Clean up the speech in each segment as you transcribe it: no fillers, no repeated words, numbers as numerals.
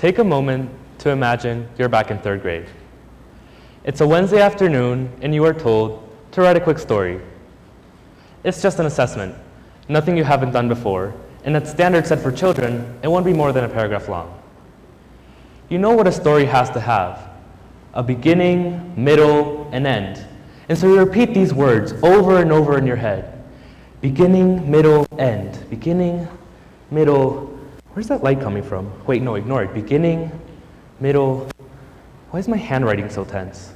Take a moment to imagine you're back in third grade. It's a Wednesday afternoon and you are told to write a quick story. It's just an assessment, nothing you haven't done before, and at standards set for children, it won't be more than a paragraph long. You know what a story has to have: a beginning, middle, and end. And so you repeat these words over and over in your head. Beginning, middle, end. Beginning, middle. Where's that light coming from? Wait, no, ignore it. Beginning, middle. Why is my handwriting so tense?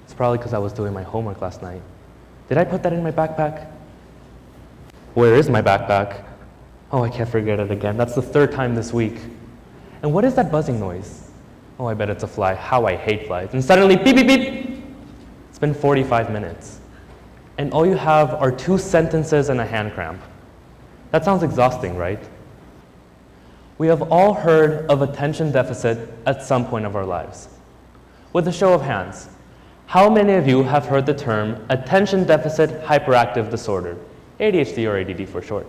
It's probably because I was doing my homework last night. Did I put that in my backpack? Where is my backpack? Oh, I can't forget it again. That's the third time this week. And what is that buzzing noise? Oh, I bet it's a fly. How I hate flies. And suddenly, beep, beep, beep. It's been 45 minutes. And all you have are 2 sentences and a hand cramp. That sounds exhausting, right? We have all heard of attention deficit at some point of our lives. With a show of hands, how many of you have heard the term attention deficit hyperactive disorder, ADHD or ADD for short?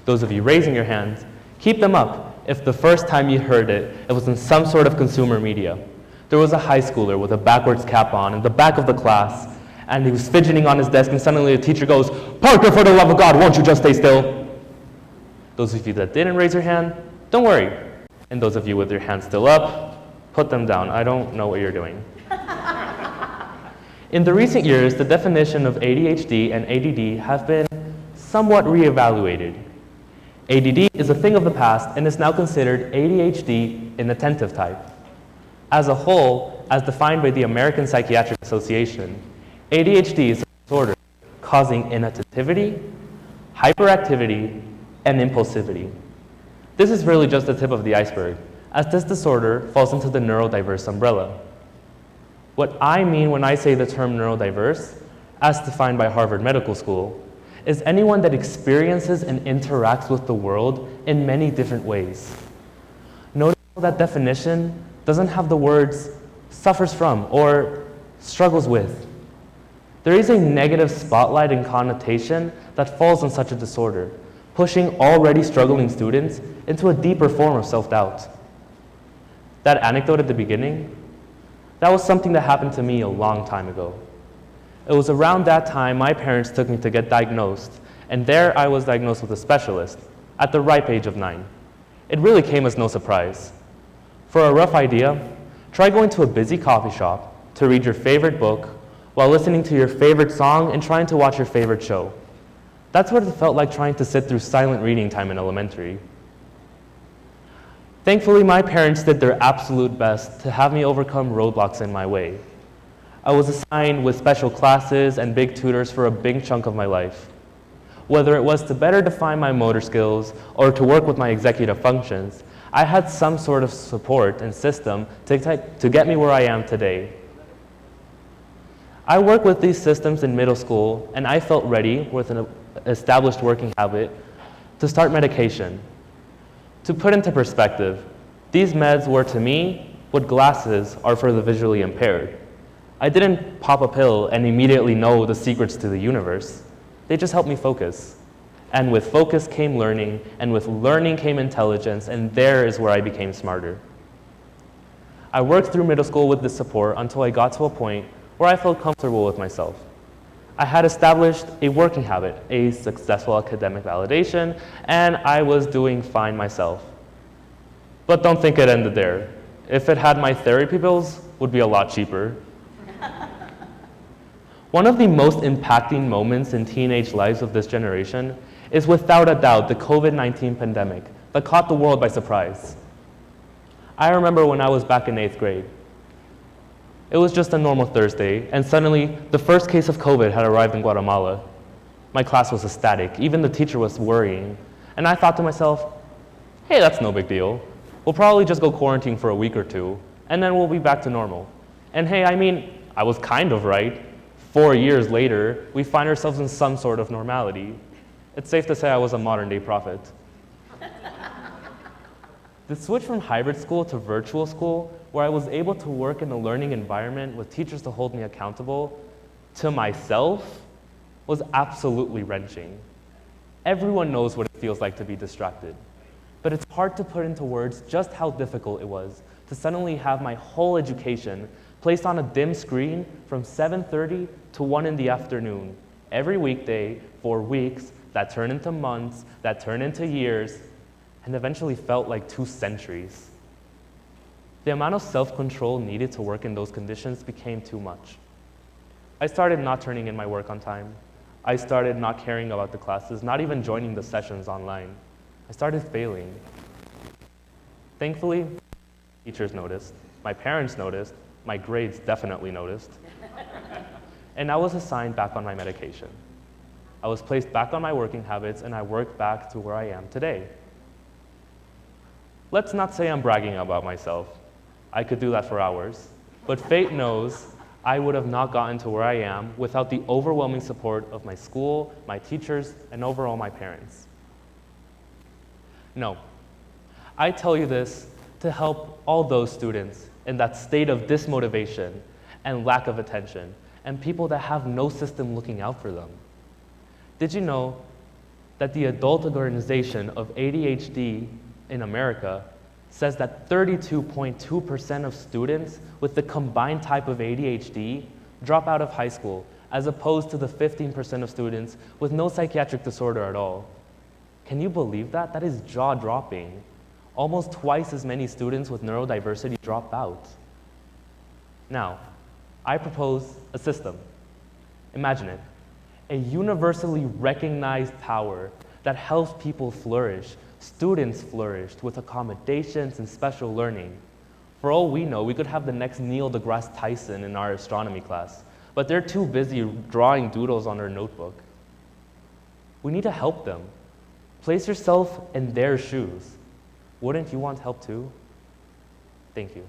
Those of you raising your hands, keep them up if the first time you heard it, it was in some sort of consumer media. There was a high schooler with a backwards cap on in the back of the class, and he was fidgeting on his desk, and suddenly the teacher goes, "Parker, for the love of God, won't you just stay still?" Those of you that didn't raise your hand, don't worry. And those of you with your hands still up, put them down. I don't know what you're doing. In the recent years, the definition of ADHD and ADD have been somewhat reevaluated. ADD is a thing of the past and is now considered ADHD inattentive type. As a whole, as defined by the American Psychiatric Association, ADHD is a disorder causing inattentivity, hyperactivity, and impulsivity. This is really just the tip of the iceberg, as this disorder falls into the neurodiverse umbrella. What I mean when I say the term neurodiverse, as defined by Harvard Medical School, is anyone that experiences and interacts with the world in many different ways. Notice how that definition doesn't have the words suffers from or struggles with. There is a negative spotlight and connotation that falls on such a disorder, pushing already struggling students into a deeper form of self-doubt. That anecdote at the beginning, that was something that happened to me a long time ago. It was around that time my parents took me to get diagnosed, and there I was diagnosed with a specialist at the ripe age of 9. It really came as no surprise. For a rough idea, try going to a busy coffee shop to read your favorite book while listening to your favorite song and trying to watch your favorite show. That's what it felt like trying to sit through silent reading time in elementary. Thankfully, my parents did their absolute best to have me overcome roadblocks in my way. I was assigned with special classes and big tutors for a big chunk of my life. Whether it was to better define my motor skills or to work with my executive functions, I had some sort of support and system to get me where I am today. I worked with these systems in middle school, and I felt ready with an established working habit to start medication. To put into perspective, these meds were to me what glasses are for the visually impaired. I didn't pop a pill and immediately know the secrets to the universe. They just helped me focus. And with focus came learning, and with learning came intelligence, and there is where I became smarter. I worked through middle school with this support until I got to a point where I felt comfortable with myself. I had established a working habit, a successful academic validation, and I was doing fine myself. But don't think it ended there. If it had, my therapy bills would be a lot cheaper. One of the most impacting moments in teenage lives of this generation is without a doubt the COVID-19 pandemic that caught the world by surprise. I remember when I was back in 8th grade. It was just a normal Thursday, and suddenly the first case of COVID had arrived in Guatemala. My class was ecstatic, even the teacher was worrying, and I thought to myself, hey, that's no big deal. We'll probably just go quarantine for a week or 2, and then we'll be back to normal. And hey, I was kind of right. 4 years later, we find ourselves in some sort of normality. It's safe to say I was a modern-day prophet. The switch from hybrid school to virtual school, where I was able to work in a learning environment with teachers to hold me accountable, to myself, was absolutely wrenching. Everyone knows what it feels like to be distracted. But it's hard to put into words just how difficult it was to suddenly have my whole education placed on a dim screen from 7:30 to 1 in the afternoon, every weekday for weeks that turned into months, that turned into years, and eventually felt like 2 centuries. The amount of self-control needed to work in those conditions became too much. I started not turning in my work on time. I started not caring about the classes, not even joining the sessions online. I started failing. Thankfully, teachers noticed, my parents noticed, my grades definitely noticed, and I was assigned back on my medication. I was placed back on my working habits, and I worked back to where I am today. Let's not say I'm bragging about myself. I could do that for hours, but fate knows I would have not gotten to where I am without the overwhelming support of my school, my teachers, and overall my parents. No, I tell you this to help all those students in that state of dismotivation and lack of attention, and people that have no system looking out for them. Did you know that the Adult Organization of ADHD in America says that 32.2% of students with the combined type of ADHD drop out of high school, as opposed to the 15% of students with no psychiatric disorder at all? Can you believe that? That is jaw-dropping. Almost twice as many students with neurodiversity drop out. Now, I propose a system. Imagine it. A universally recognized power that helps people flourish, students flourished with accommodations and special learning. For all we know, we could have the next Neil deGrasse Tyson in our astronomy class, but they're too busy drawing doodles on their notebook. We need to help them. Place yourself in their shoes. Wouldn't you want help too? Thank you.